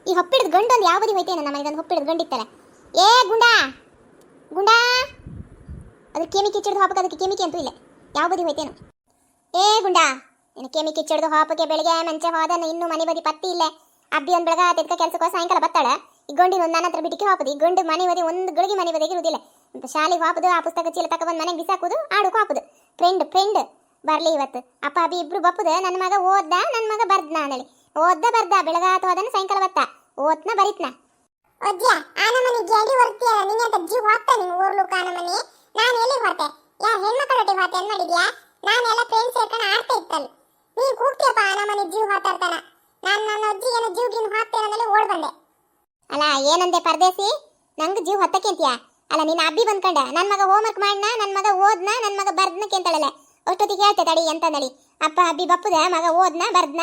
ಈ ಹೊಪ್ಪಿಡ್ದು ಗಂಡು ಒಂದು ಯಾವದಿ ಹೋಯ್ತೇನೆ ನಮ್ಮ ಮನೆಗೆ ಹೊಪ್ಪಿಡ್ದು ಗಂಡಿತ್ತಲ್ಲ. ಏ ಗುಂಡಾ ಗುಂಡಾ ಅದ್ರ ಕೆಮಿ ಕಿಚ್ಚಿಡ್ದು ಹಾಪಕ್ಕೆ ಅದಕ್ಕೆ ಕೆಮಿಕೆ ಅಂತೂ ಇಲ್ಲ. ಯಾವ ಬದಿ ಹೋಯ್ತೇನು? ಏ ಗುಂಡಾ ನಿನ್ನ ಕೆಮಿ ಕಿಚ್ಚಿಡ್ದು ಹಾಪಕ್ಕೆ ಬೆಳಿಗ್ಗೆ ಮಂಚೆ ಹೋದನ ಇನ್ನೂ ಮನೆ ಬದಿ ಪತ್ತಿ ಇಲ್ಲ. ಅಬ್ಬಿ ಒಂದು ಬೆಳಗ ತೆದ್ಕ ಕೆಲಸಕ್ಕೆ ಸಾಯಂಕಾಲ ಬತ್ತಾಳ. ಈ ಗಂಡಿನ ಒಂದು ನನ್ನ ಹತ್ರ ಬಿಟ್ಟಿಗೆ ಹಾಪದು. ಈ ಗಂಡು ಮನೆ ಬದಿ ಒಂದು ಗಳಿಗೆ ಮನೆ ಬದಿಗೆ ಇರುವುದಿಲ್ಲ. ಶಾಲೆಗೆ ಹಾಪದು, ಆ ಪುಸ್ತಕ ಚೀಲ ತಗೊಬಂದು ಮನೆಗೆ ಬಿಸಾಕೋದು, ಆಡೋಕೆ ಹಾಪುದು. ಫ್ರೆಂಡ್ ಬರ್ಲಿ ಇವತ್ತು ಅಪ್ಪ ಅಬ್ಬಿ ಇಬ್ರು ಬಪ್ಪುದ. ನನ್ನ ಮಗ ಓದ್ದ, ನನ್ನ ಮಗ ಬರ್ದ್ನ ಅಂದಳಿ. ಓದ್ದ ಬರ್ದ ಬೆಳಗಾತ ಹೋದನ ಸಾಯಂಕಾಲ ಬತ್ತ ಓದ್ನ ಬರಿತ್ನ. ಅಜ್ಜ ಆನ ಮನೆಗೆ ಅಡಿ ಹೊರ್ತಿಯಲ್ಲ ನಿನ್ನ ಅಂತ ಜೀವ ಹೋಗ್ತಾ ನಿನ್ ಊರ್ಲುಕ ಆನ ಮನೆ. ನಾನು ಎಲ್ಲಿ ಹೊರತೆ? ಯಾ ಹೆಣ್ಮಕ್ಳೊಟ್ಟಿಗೆ ಹೋತೆ ಏನ್ ಮಾಡಿದ್ಯಾ? ನಾನೆಲ್ಲ ಫ್ರೆಂಡ್ಸ್ ಸೇರ್ಕೊಂಡು ಆಡ್ತಾ ಇತ್ತಲ್ಲ. ನೀ ಕೂಗ್ತೀಯಪ್ಪ ಆನ ಮನೆ ಜೀವ ಹೋಗ್ತಾರ್ತಾನ. ನಾನು ನನ್ನ ಅಜ್ಜಿಗೇನು ಜೀವಗಿನ ಹಾಕ್ತೇನೆ ಅಂದಲ್ಲಿ ಓಡ್ ಬಂದೆ. ಅಲ್ಲ ಏನಂದೆ ಪರದೇಸಿ, ನಂಗೆ ಜೀವ ಹೊತ್ತಕ್ಕೆ ಅಂತೀಯಾ? ಅಲ್ಲ ನಿನ್ನ ಅಬ್ಬಿ ಬಂದ್ಕೊಂಡ ನನ್ನ ಮಗ ಹೋಮ್ವರ್ಕ್ ಮಾಡ್ನ, ನನ್ನ ಮಗ ಓದ್ನ, ನನ್ನ ಮಗ ಬರ್ದ್ನಕ್ಕೆ ಅಂತಾಳಲ್ಲ. ಅಷ್ಟೊತ್ತಿಗೆ ಹೇಳ್ತೆ ತಡಿ ಎಂತ ನಡಿ. ಅಪ್ಪ ಅಬ್ಬಿ ಬಪ್ಪುದ, ಮಗ ಓದ್ನ ಬರ್ದ್ನ.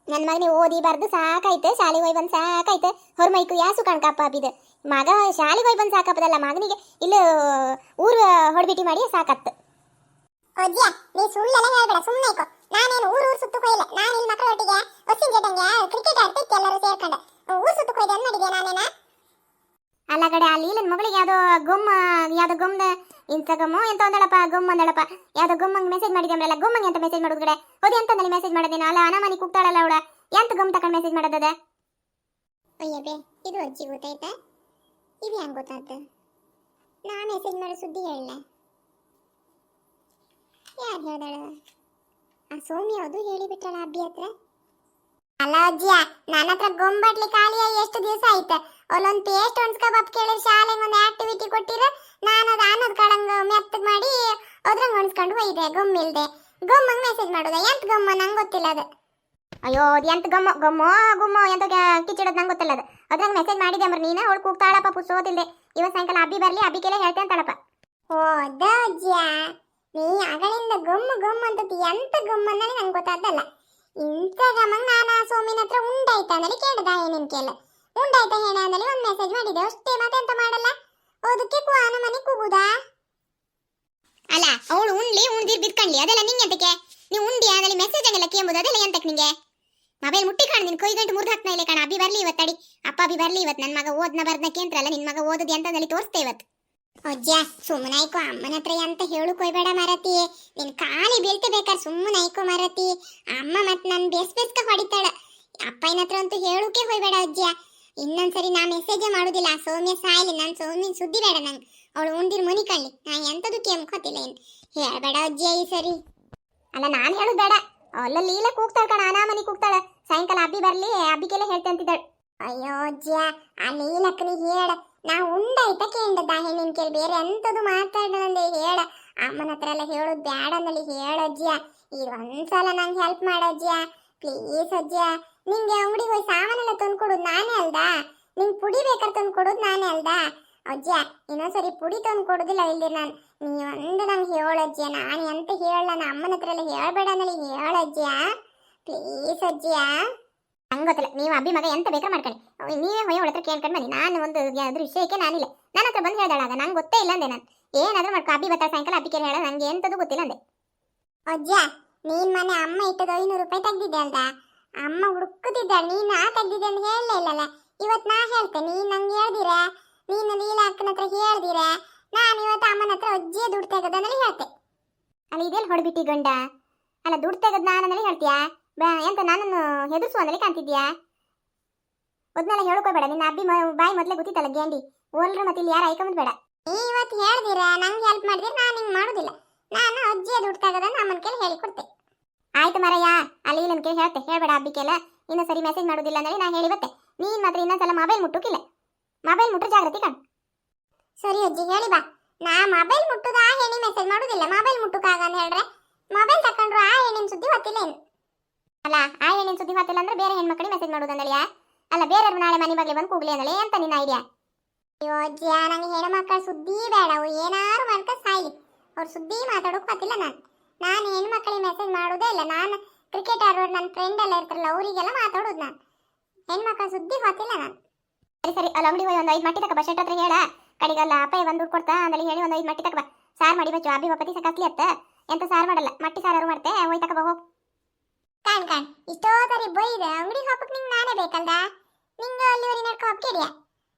ನನ್ನ ಮಗನಿಗೆ ಓದಿ ಬರ್ದು ಸಾಕಾಯ್ತು, ಶಾಲೆಗೆ ಹೋಗಿ ಬಂದು ಸಾಕಾಯ್ತು. ಹೊರಮೈಕು ಯಾಸು ಕಣ್ಕಪ್ಪ ಅಬ್ಬಿದು ಮಗ ಶಾಲೆಗೆ ಹೋಗಿ ಬಂದು ಸಾಕಪ್ಪದಲ್ಲ, ಮಗನಿಗೆ ಇಲ್ಲ ಊರು ಹೊಡ್ಬಿಟ್ಟಿ ಮಾಡಿ ಸಾಕತ್ತು. ಅಜ್ಜ ನೀ ಸುಳ್ಳೆಲ್ಲ ಹೇಳ್ಬೇಡ, ಸುಮ್ಮನೆ ಇಕೋ. ನಾನೇನು ಊರು ಸುತ್ತಕ್ಕೆ ಹೋಗಿಲ್ಲ. ನಾನು ಇಲ್ಲಿ ಮಕ್ಕಳೊಟ್ಟಿಗೆ ಹೊಸಿನ ಜೊತೆಗೆ ಕ್ರಿಕೆಟ್ ಆಡ್ತಿತ್ತು ಎಲ್ಲರೂ ಸೇರ್ಕೊಂಡು. ಊರು ಸುತ್ತಕ್ಕೆ ಹೋಯ್ದೆ ಅಂದ್ಮಾಡಿದ್ಯಾ ನಾನೇನ? ಅಲ್ಲ ಕಡೆ ಅಲ್ಲಿ ನನ್ನ ಮಗಳಿಗೆ ಯಾವುದೋ ಗೊಮ್ಮದ ಇನ್ಸ್ಟಾಗ್ರಾಮು ಎಂತ ಒಂದಳಪ್ಪ, ಗೊಮ್ಮ ಅಂದಳಪ್ಪ. ಯಾವುದೋ ಗೊಮ್ಮಂಗೆ ಮೆಸೇಜ್ ಮಾಡಿದ್ಯಲ್ಲ, ಗೊಮ್ಮಂಗೆ ಅಂತ ಮೆಸೇಜ್ ಮಾಡೋದು ಕಡೆ ಹೋದಿ ಅಂತಂದಲ್ಲಿ ಮೆಸೇಜ್ ಮಾಡೋದೇನು? ಅಲ್ಲ ಅನ ಮನೆ ಕೂಗ್ತಾಳಲ್ಲ ಅವಳ, ಎಂತ ಗೊಮ್ಮ ತಕೊಂಡು ಮೆಸೇಜ್ ಮಾಡೋದದ? ಅಯ್ಯಬೇ ಇದು ಅಜ್ಜಿ ಗೊತ್ತಾಯ್ತಾ? ಇದು ಹೆಂಗೆ ಗೊತ್ತಾಯ್ತು? ನಾ ಮೆಸೇಜ್ ಮಾಡೋ ಸುದ್ದಿ ಹೇಳಲ್ಲ. ಯಾರು ಹೇಳ್ದಾಳ? ಆ ಸೌಮ್ಯ ಅದು ಹೇಳಿಬಿಟ್ಟಳ ಅಬ್ಬಿ ಹತ್ರ. ಅಲ್ಲ ಅಜ್ಜಿಯ ನನ್ನ ಹತ್ರ ಗೊಂಬಟ್ಲಿ ಖಾಲಿಯಾಗಿ ಎಷ್ಟು ದಿವಸ ಆಯ್ತು. ಅಲ್ಲೊಂದು ಪೇಸ್ಟ್ ಹೊಣ್ಸ್ಕೊ ಬಪ್ ಕೇಳಿದ್ರೆ ಶಾಲೆಗೆ ಒಂದು ಆಕ್ಟಿವಿಟಿ ಕೊಟ್ಟಿರ, ನಾನು ಅದು ಅನ್ನದ ಕಳಂಗ ಮೆತ್ತಗೆ ಮಾಡಿ ಅದ್ರಂಗೆ ಹೊಣ್ಸ್ಕೊಂಡು ಹೋಯ್ದೆ. ಗೊಮ್ಮಿಲ್ದೆ ಗೊಮ್ಮಂಗೆ ಮೆಸೇಜ್ ಮಾಡೋದ? ಎಂತ ಗೊಮ್ಮ ನಂಗೆ ಗೊತ್ತಿಲ್ಲ ಅದು. ಅಯ್ಯೋ ಅದು ಎಂತ ಗುಮ್ಮೋ ಎಂತ ಕಿಚ್ಚಿಡೋದು ನಂಗೆ ಗೊತ್ತಿಲ್ಲ ಅದು. ಅದ್ರಂಗೆ ಮೆಸೇಜ್ ಮಾಡಿದೆ ಅಂಬ್ರ ನೀನು. ಅವಳು ಕೂಗ್ತಾಳಪ್ಪ ಪುಸ್ತೋತಿಲ್ದೆ. ಇವತ್ತು ಸಾಯಂಕಾಲ ಅಬ್ಬಿ ಬರಲಿ, ಅಬ್ಬಿ ಕೆಲ ಹೇಳ್ತೆ ಅಂತಾಳಪ್ಪ. ಓ ಅಜ್ಜಿಯ ನೀ ಅಗಳಿಂದ ಗೊಮ್ಮ ಅಂತತಿ ಎಂತ ಗೊಮ್ಮನ್ನಲಿ ನಂಗೆ ಗೊತ್ತಾದ್ದಲ್ಲ. ಇನ್ಸ್ಟಾಗ್ರಾಮಂಗೆ ನಾನು ಆ ಸೋಮಿನ ಹತ್ರ ಉಂಡಾಯ್ತಾ ಅಂದಲ್ಲಿ ಕೇಳ್ದ ಏನೇನು ಕೇಳ. ಉಂಡಾಯ್ತಾ ಹೇಳ ಅಂದಲ್ಲಿ ಒಂದು ಮೆಸೇಜ್ ಮಾಡಿದೆ ಅಷ್ಟೇ, ಮತ್ತೆ ಎಂತ ಮಾಡಲ್ಲ. ಅದಕ್ಕೆ ಆನ ಮನೆ ಕೂಗುದಾ? ಅಲ್ಲ ಅವಳು ಉಣ್ದಿರ್ ಬಿದ್ಕಂಡ್ಲಿ ಅದೆಲ್ಲ ನಿಂಗೆ ಎಂತಕ್ಕೆ? ನೀವು ಉಂಡಿ ಆದಲ್ಲಿ ಮೆಸೇಜ್ ಹಂಗೆಲ್ಲ ಕೇಂಬುದು ಅದೆಲ್ಲ ಎಂತಕ್ಕೆ ನಿಂಗೆ? ಮೊಬೈಲ್ ಮುಟ್ಟಿ ಕಾಣ ನಿನ್ ಕೊಯ್ ಗಂಟು ಮುರ್ದು ಹಾಕ್ತಾ ಇಲ್ಲ ಕಾಣ. ಅಬ್ಬಿ ಬರ್ಲಿ ಇವತ್ತು ತಡಿ, ಅಪ್ಪ ಅಬ್ಬಿ ಬರ್ಲಿ ಇವತ್ತು. ನನ್ನ ಮಗ ಓದ್ನ ಬರ್ದಕ್ಕೆ ಅಂತಲ್ಲ, ನಿನ್ ಮಗ ಓದೋದು ಎಂತಂದಲ್ಲಿ ತೋರಿಸ್ತೇ ಇವತ್ತು. ಅಜ್ಜ ಸುಮ್ಮನಾಯ್ಕೋ, ಅಮ್ಮನ ಹತ್ರ ಎಂತ ಹೇಳುಕೊಯ್ಬೇಡ ಮಾರತಿ. ನಿನ್ ಕಾಲಿ ಬೀಳ್ತೆ ಬೇಕಾದ್ರೆ ಸುಮ್ಮನಾಯ್ಕೋ ಮಾರತಿ. ಅಮ್ಮ ಮತ್ತೆ ನನ್ನ ಬೇಸ್ಕ ಹೊಡಿತಾಳ. ಅಪ್ಪನ ಹತ್ರ ಅಂತೂ ಹೇಳುಕೆ ಹೋಯ್ಬೇಡ ಅಜ್ಜ. ಇನ್ನೊಂದ್ಸರಿ ನಾ ಮೆಸೇಜೇ ಮಾಡುದಿಲ್ಲ. ಆ ಸೌಮ್ಯ ಸಾಯ್ಲಿ, ನಾನು ಸೌಮ್ಯನ ಸುದ್ದಿ ಬೇಡ ನಂಗೆ. ಅವಳು ಉಂಡಿರ್ ಮುನಿ ಕಳ್ಳಿ, ನಾ ಎಂತದು ಕೇಳ್ಕೊತಿಲ್ಲ. ಏನು ಹೇಳ್ಬೇಡ ಅಜ್ಜ ಈ ಸರಿ. ಅಲ್ಲ ನಾನು ಹೇಳುದು ಬೇಡ, ಅಲ್ಲಲ್ಲಿ ಇಲ್ಲ ಕೂಗ್ತಾಳ ಕಣ, ಅನಾ ಮನಿ ಕೂಗ್ತಾಳ. ಸಾಯಂಕಾಲ ಅಬ್ಬಿ ಬರ್ಲಿ, ಅಬ್ಬಿಗೆಲ್ಲ ಹೇಳ್ತೆ ಅಂತಿದ್ದಾಳೆ. ಅಯ್ಯೋ ಅಜ್ಜ ಆ ಲೀಲಕ್ಕನಿ ಹೇಳ, ನಾ ಉಂಡಾಯ್ತ ಕೇಂಡದ ಹೆಣ್ಣಿನ ಕೇಳಿ ಬೇರೆ ಎಂತದು ಮಾತಾಡಂದೆ ಹೇಳ. ಅಮ್ಮನ ಹತ್ರ ಎಲ್ಲ ಹೇಳೋದು ಬ್ಯಾಡ ಅಂದಲ್ಲಿ ಹೇಳಜ್ಜಿಯ. ಇದು ಒಂದ್ಸಲ ನಂಗೆ ಹೆಲ್ಪ್ ಮಾಡಜ್ಜಿಯ ಪ್ಲೀಸ್ ಅಜ್ಜಿಯ. ನಿಂಗೆ ಅಂಗಡಿಗೆ ಹೋಗಿ ಸಾಮಾನೆಲ್ಲ ತಂದ್ಕೊಡೋದು ನಾನೇ ಅಲ್ದಾ? ನಿಂಗೆ ಪುಡಿ ಬೇಕಾದ್ರೆ ತಂದ್ಕೊಡೋದು ನಾನೇ ಅಲ್ದಾ? ಅಜ್ಜಿಯ ಇನ್ನೊಂದ್ಸರಿ ಪುಡಿ ತಂದು ಕೊಡೋದಿಲ್ಲ ಇಲ್ಲಿ ನಾನು. ನೀವೊಂದು ನಂಗೆ ಹೇಳಜ್ಜಿಯ, ನಾನು ಎಂತ ಹೇಳಲ್ಲ. ನಾ ಅಮ್ಮನ ಹತ್ರ ಎಲ್ಲ ಹೇಳ್ಬೇಡ ಅಂದಲ್ಲಿ ಹೇಳಜ್ಜಿಯ ಪ್ಲೀಸ್ ಅಜ್ಜಿಯ. ನಂಗೆ ಗೊತ್ತಿಲ್ಲ, ನೀವು ಅಬ್ಬಿ ಮಗ ಎಂತ ಬೇಕಾದ್ರೆ ಮಾಡ್ಕೊಳ್ಳಿ. ನೀವೇ ಹೊಯ್ಯ ಹತ್ರ ಕೇಳ್ಕೊಂಡು ಬನ್ನಿ. ನಾನು ಒಂದು ಅದ್ರ ವಿಷಯಕ್ಕೆ ನಾನಿಲ್ಲ. ನನ್ನ ಹತ್ರ ಬಂದು ಹೇಳ್ದಾಳಾಗ ನಂಗೆ ಗೊತ್ತೇ ಇಲ್ಲ ಅಂದೆ. ನಾನು ಏನಾದ್ರೂ ಮಾಡ್ಕೊ, ಅಬ್ಬಿ ಬರ್ತಾಳೆ ಸಾಯಂಕಾಲ, ಅಬ್ಬಿ ಕೇಳಿ ಹೇಳ, ನಂಗೆ ಎಂತದು ಗೊತ್ತಿಲ್ಲ ಅಂದೆ. ಅಜ್ಜ ನೀನ್ ಮನೆ ಅಮ್ಮ ಇಟ್ಟದ 500 ರೂಪಾಯಿ ತೆಗ್ದಿದ್ದೆ ಅಂತ ಅಮ್ಮ ಹುಡುಕುತ್ತಿದ್ದಾಳೆ. ನೀನ್ ತೆಗ್ದಿದ್ದೆ ಅಂತ ಹೇಳಲೇ ಇಲ್ಲಲ್ಲ. ಇವತ್ತು ನಾ ಹೇಳ್ತೆ, ನೀನ್ ನಂಗೆ ಹೇಳ್ದಿರ, ನೀನು ಲೀಲಾ ಅಕ್ಕನ ಹತ್ರ ಹೇಳ್ದಿರ, ನಾನು ಇವತ್ತು ಅಮ್ಮನ ಹತ್ರ ಅಜ್ಜಿಯ ದುಡ್ಡು ತೆಗದಲ್ಲಿ ಹೇಳ್ತೆ. ಅಲ್ಲ ಇದೆಲ್ಲ ಹೊಡ್ಬಿಟ್ಟಿ ಗಂಡ? ಅಲ್ಲ ದುಡ್ಡು ತೆಗದ್ ನಾನಂದಲ್ಲಿ ಹೇಳ್ತೀಯಾ? ಎಂತ ನನ್ನನ್ನು ಹೆದರ್ಸುವಂದಲ್ಲಿ ಕಾಣ್ತಿದ್ಯಾ? ಒದ್ನೆಲ್ಲ ಹೇಳ್ಕೊಬೇಡ. ನಿನ್ನ ಅಬ್ಬಿ ಬಾಯಿ ಮೊದಲೇ ಗೊತ್ತಿತ್ತಲ್ಲ ಗ್ಯಾಂಡಿ. ಓಲ್ರು ಮತ್ತೆ ಇಲ್ಲಿ ಯಾರು ಆಯ್ಕೊಂಬದ್ ಬೇಡ. ನೀ ಇವತ್ತು ಹೇಳ್ದಿರ, ನಂಗೆ ಹೆಲ್ಪ್ ಮಾಡಿದ್ರೆ ನಾನು ಹಿಂಗೆ ಮಾಡೋದಿಲ್ಲ. ನಾನು ಅಜ್ಜಿಯ ದುಡ್ಡು ತೆಗದನ್ನು ಅಮ್ಮನ ಕೇಳಿ ಹೇಳಿಕೊಡ್ತೆ. ಆಯ್ತು ಮರಯ್ಯ, ಅಲ್ಲಿ ಇಲ್ಲನ್ ಕೇಳಿ ಹೇಳ್ತೆ, ಹೇಳ್ಬೇಡ ಅಬ್ಬಿಕೆಲ್ಲ. ಇನ್ನೊಂದ್ಸರಿ ಮೆಸೇಜ್ ಮಾಡೋದಿಲ್ಲ ಅಂದ್ರೆ ನಾ ಹೇಳಿ ಬತ್ತೆ. ನೀನ್ ಮಾತ್ರ ಇನ್ನೊಂದ್ಸಲ ಮೊಬೈಲ್ ಮುಟ್ಟುಕಿಲ್ಲ. ಮೊಬೈಲ್ ಮುಟ್ರೆ ಜಾಗ್ರತೆ ಕಾಣ್. ಸರಿ ಅಜ್ಜಿ ಹೇಳಿ ಬಾ. ನಾ ಮೊಬೈಲ್ ಮುಟ್ಟುದ ಆ ಹೆಣ್ಣಿ ಮೆಸೇಜ್ ಮಾಡೋದಿಲ್ಲ. ಮೊಬೈಲ್ ಮುಟ್ಟುಕಾಗ ಅಂತ ಹೇಳ್ರೆ ಮೊಬೈಲ್ ತಕೊಂಡ್ರು ಆ ಹೆಣ್ಣಿನ ಸುದ್ದಿ ಗೊತ್ತಿಲ್ಲ ಏನು? ಅಲ್ಲ ಆ ಹೆಣ್ಣಿನ ಸುದ್ದಿ ಗೊತ್ತಿಲ್ಲ ಅಂದ್ರೆ ಬೇರೆ ಹೆಣ್ಮಕ್ಳಿಗೆ ಮೆಸೇಜ್ ಮಾಡೋದಂದಳಿಯಾ? ಅಲ್ಲ ಬೇರೆಯವ್ರು ನಾಳೆ ಮನೆ ಬಗ್ಗೆ ಬಂದು ಕೂಗ್ಲಿ ಅಂದಳೆ ಅಂತ ನಿನ್ನ ಐಡಿಯಾ? ಅಯ್ಯೋ ಅಜ್ಜಿಯ ನಂಗೆ ಹೆಣ್ಮಕ್ಳ ಸುದ್ದಿ ಬೇಡ. ಅವು ಏನಾರು ಮಾಡ್ಕ ಸಾಯ್ಲಿ, ಅವ್ರ ಸುದ್ದಿ ಮಾತಾಡೋಕೆ ಗೊತ್ತಿಲ್ಲ. ನಾನು ಹೆಣ್ಮಕ್ಳಿಗೆ ಮೆಸೇಜ್ ಮಾಡೋದೇ ಇಲ್ಲ. ನಾನು ಕ್ರಿಕೆಟ್ ಆಡೋರು ನನ್ನ ಫ್ರೆಂಡ್ ಎಲ್ಲ ಇರ್ತಾರಲ್ಲ ಅವರಿಗೆಲ್ಲ ಮಾತಾಡೋದು. ನಾನು ಹೆಣ್ಮಕ್ಳ ಸುದ್ದಿ ಗೊತ್ತಿಲ್ಲ ನಾನು. ಸರಿ ಸರಿ, ಅಲ್ಲಿ ಅಂಗಡಿ ಹೋಗಿ ಒಂದು 5 ಮಟ್ಟಿ ತಕ ಬಸ್ ಹತ್ರ ಹೇಳ. ಕಡೆಗಲ್ಲ ಅಪ್ಪ ಒಂದು ದುಡ್ಡು ಕೊಡ್ತಾ ಅಂದಲ್ಲಿ ಹೇಳಿ ಒಂದು 5 ಮಟ್ಟಿ ತಕ ಬಾ. ಸಾರು ಮಾಡಿ ಬಚ್ಚು, ಅಬ್ಬಿ ಬಪ್ಪತಿ ಸಕಾಸ್ಲಿ ಅತ್ತ. ಎಂತ ಸಾರು ಮಾಡಲ್ಲ, ಮಟ್ಟಿ ಸಾರು ಮಾಡ್ತೆ, ಹೋಯ್ ತಕ ಬಾ ಹೋಗ್. ಕಾಣ್ ಇಷ್ಟೋ ಸರಿ ಬೈದೆ ಅಂಗಡಿ ಹಾಕಕ್ ನಿಂಗೆ ನಾನೇ ಬೇಕಲ್ದ? ನಿಂಗೆ ಅಲ್ಲಿವರೆಗೆ ನಡ್ಕೊ ಕೆಡಿಯ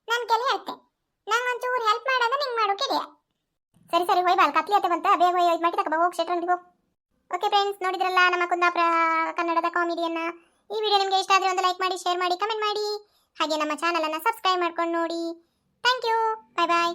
ನಾನು ಕೆಲ ಹೇಳ್ತೆ ನಂಗೆ ಒಂಚೂರು ಹೆಲ್ಪ್ ಮಾಡೋದ ನಿಂಗೆ ಮಾಡು ಕೆಡಿಯ. ಸರಿ ಸರಿ ಹೋಯ್ ಬಾಲ್ ಕತ್ಲಿ ಆತೆ ಬಂತ ಬೇಗ ಹೋಯ್ ಇದು ಮಾಡಿ ತಕ ಹೋಗಿ ಶೆಟ್ರ್ ಅಂಗಡಿಗೆ ಹೋಗಿ. ಓಕೆ ಫ್ರೆಂಡ್ಸ್, ನೋಡಿದ್ರಲ್ಲ ನಮ್ಮ ಕುಂದಾಪುರ ಕನ್ನಡದ ಕಾಮಿಡಿಯನ್ನ. ಈ ವಿಡಿಯೋ ನಿಮಗೆ ಇಷ್ಟ ಆದರೆ ಒಂದು ಲೈಕ್ ಮಾಡಿ, ಶೇರ್ ಮಾಡಿ, ಕಮೆಂಟ್ ಮಾಡಿ, ಹಾಗೆ ನಮ್ಮ ಚಾನಲನ್ನು ಸಬ್ಸ್ಕ್ರೈಬ್ ಮಾಡ್ಕೊಂಡು ನೋಡಿ. Thank you, bye bye.